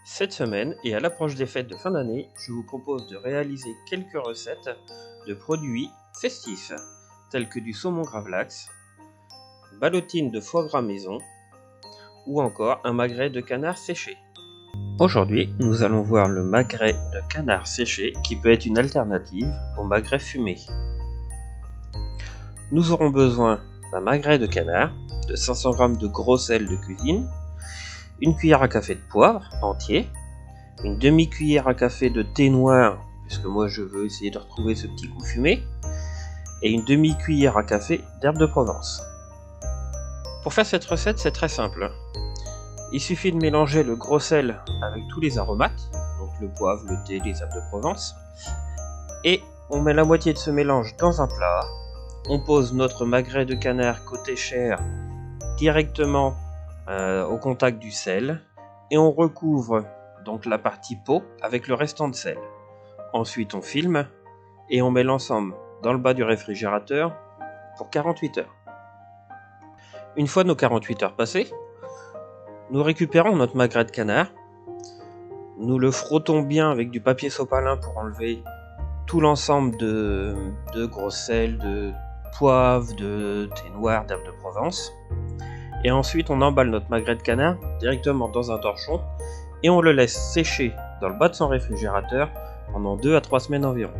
Cette semaine, et à l'approche des fêtes de fin d'année, je vous propose de réaliser quelques recettes de produits festifs, tels que du saumon gravlax, ballotine de foie gras maison, ou encore un magret de canard séché. Aujourd'hui, nous allons voir le magret de canard séché qui peut être une alternative au magret fumé. Nous aurons besoin d'un magret de canard, de 500 g de gros sel de cuisine, une cuillère à café de poivre entier, une demi-cuillère à café de thé noir, puisque moi je veux essayer de retrouver ce petit goût fumé, et une demi-cuillère à café d'herbe de Provence. Pour faire cette recette, c'est très simple. Il suffit de mélanger le gros sel avec tous les aromates, donc le poivre, le thé, les herbes de Provence, et on met la moitié de ce mélange dans un plat. On pose notre magret de canard côté chair directement au contact du sel, et on recouvre donc la partie peau avec le restant de sel. Ensuite on filme et on met l'ensemble dans le bas du réfrigérateur pour 48 heures. Une fois nos 48 heures passées, nous récupérons notre magret de canard, nous le frottons bien avec du papier sopalin pour enlever tout l'ensemble de gros sel, de poivre, de thé noir, d'herbe de Provence, et ensuite on emballe notre magret de canard directement dans un torchon et on le laisse sécher dans le bas de son réfrigérateur pendant 2 à 3 semaines environ.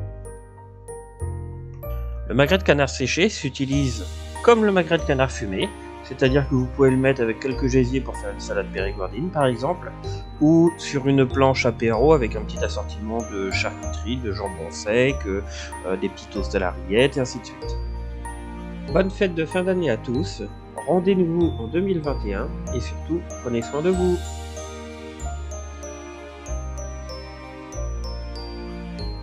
Le magret de canard séché s'utilise comme le magret de canard fumé, c'est-à-dire que vous pouvez le mettre avec quelques gésiers pour faire une salade périgourdine par exemple, ou sur une planche apéro avec un petit assortiment de charcuterie, de jambon sec, des petits toasts à la rillette et ainsi de suite. Bonne fête de fin d'année à tous, rendez-vous en 2021 et surtout prenez soin de vous.